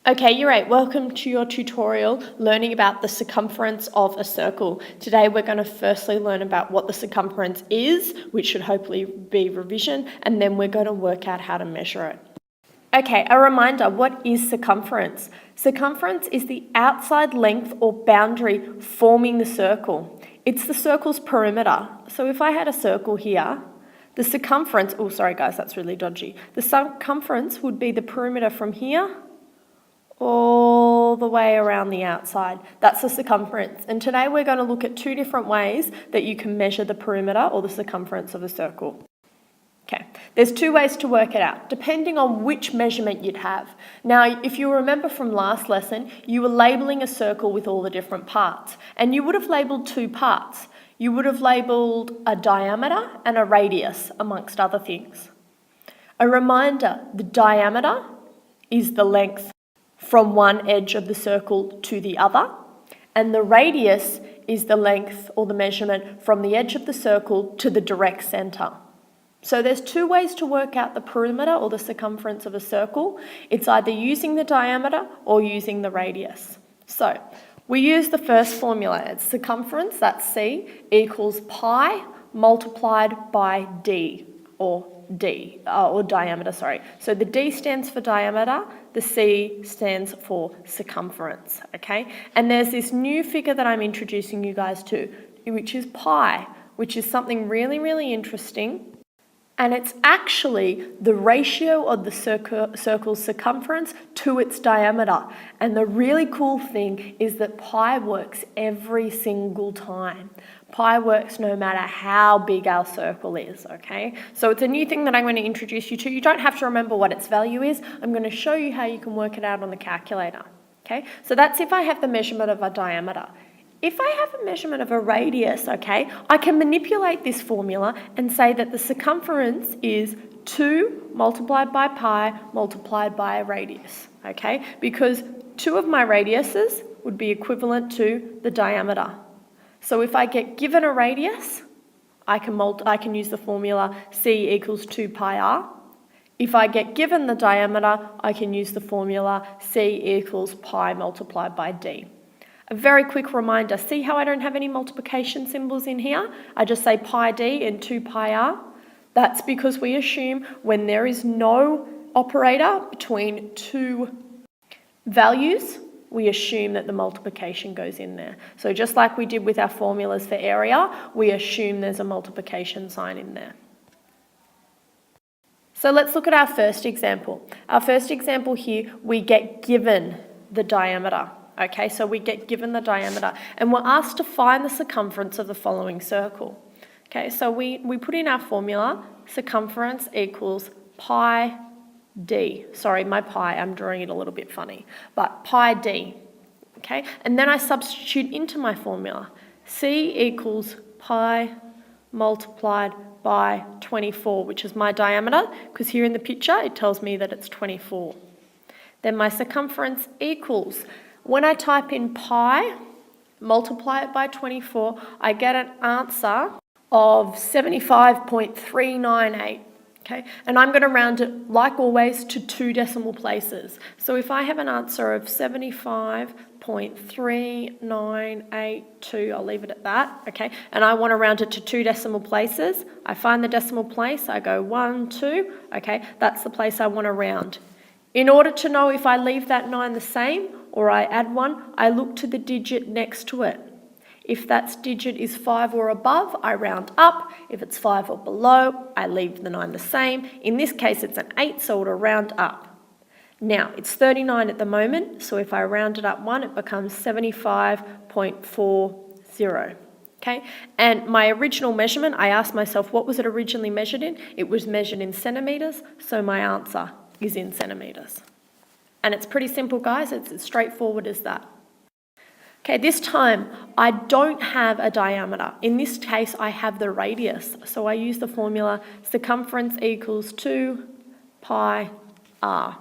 Okay, you're right. Welcome to your tutorial learning about the circumference of a circle. Today we're going to firstly learn about what the circumference is, which should hopefully be revision, and then we're going to work out how to measure it. Okay, a reminder, what is circumference? Circumference is the outside length or boundary forming the circle. It's the circle's perimeter. So if I had a circle here, the circumference, oh sorry guys, that's really dodgy. The circumference would be the perimeter from here all the way around the outside. That's the circumference. And today we're going to look at two different ways that you can measure the perimeter or the circumference of a circle. Okay, there's two ways to work it out, depending on which measurement you'd have. Now, if you remember from last lesson, you were labelling a circle with all the different parts, and you would have labelled two parts. You would have labelled a diameter and a radius, amongst other things. A reminder, the diameter is the length from one edge of the circle to the other, and the radius is the length or the measurement from the edge of the circle to the direct centre. So there's two ways to work out the perimeter or the circumference of a circle. It's either using the diameter or using the radius. So we use the first formula. It's circumference, that's C, equals pi multiplied by D, or diameter, sorry. So the D stands for diameter, the C stands for circumference, okay? And there's this new figure that I'm introducing you guys to, which is pi, which is something really, really interesting. And it's actually the ratio of the circle's circumference to its diameter. And the really cool thing is that pi works every single time. Pi works no matter how big our circle is, okay? So it's a new thing that I'm going to introduce you to. You don't have to remember what its value is. I'm going to show you how you can work it out on the calculator, okay? So that's if I have the measurement of a diameter. If I have a measurement of a radius, okay, I can manipulate this formula and say that the circumference is 2 multiplied by pi multiplied by a radius, okay? Because 2 of my radiuses would be equivalent to the diameter. So if I get given a radius, I can use the formula C equals 2 pi r. If I get given the diameter, I can use the formula C equals pi multiplied by d. A very quick reminder, see how I don't have any multiplication symbols in here? I just say pi d and 2 pi r. That's because we assume when there is no operator between two values, we assume that the multiplication goes in there. So just like we did with our formulas for area, we assume there's a multiplication sign in there. So let's look at our first example. Our first example here, we get given the diameter. Okay, so we get given the diameter and we're asked to find the circumference of the following circle. Okay, so we put in our formula, circumference equals pi d. Sorry, my pi, I'm drawing it a little bit funny, but pi d. Okay, and then I substitute into my formula. C equals pi multiplied by 24, which is my diameter, because here in the picture it tells me that it's 24. Then my circumference equals, when I type in pi, multiply it by 24, I get an answer of 75.398, okay? And I'm going to round it, like always, to 2 decimal places. So if I have an answer of 75.3982, I'll leave it at that, okay? And I want to round it to 2 decimal places. I find the decimal place, I go 1, 2, okay? That's the place I want to round. In order to know if I leave that 9 the same or I add 1, I look to the digit next to it. If that digit is 5 or above, I round up. If it's 5 or below, I leave the 9 the same. In this case, it's an 8, so it'll round up. Now, it's 39 at the moment, so if I round it up 1, it becomes 75.40. Okay, and my original measurement, I asked myself, what was it originally measured in? It was measured in centimetres, so my answer is in centimetres. And it's pretty simple, guys. It's as straightforward as that. Okay, this time I don't have a diameter. In this case, I have the radius. So I use the formula circumference equals 2 pi r.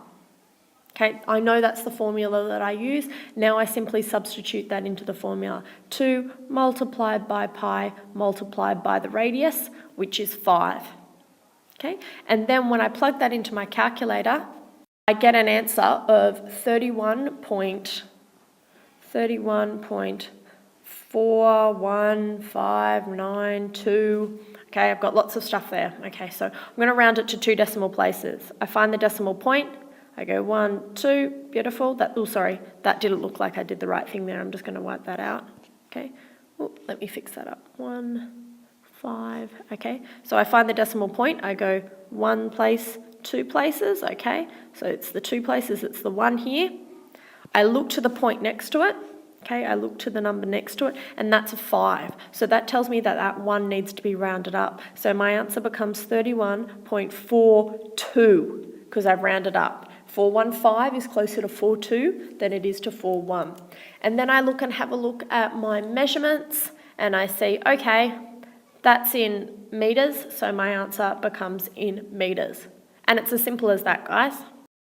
Okay, I know that's the formula that I use. Now I simply substitute that into the formula. 2 multiplied by pi multiplied by the radius, which is 5. Okay, and then when I plug that into my calculator, I get an answer of 31.41592. Okay, I've got lots of stuff there. Okay, so I'm going to round it to 2 decimal places. I find the decimal point. I go 1, 2, beautiful. That didn't look like I did the right thing there. I'm just going to wipe that out. Okay, let me fix that up. 1, 5, okay. So I find the decimal point. I go 1 place, 2 places, okay. So it's the 2 places, it's the 1 here. I look to the point next to it. Okay, I look to the number next to it, and that's a 5. So that tells me that that 1 needs to be rounded up. So my answer becomes 31.42 because I've rounded up. 415 is closer to 42 than it is to 41. And then I look and have a look at my measurements, and I see, okay, that's in meters, so my answer becomes in meters. And it's as simple as that, guys.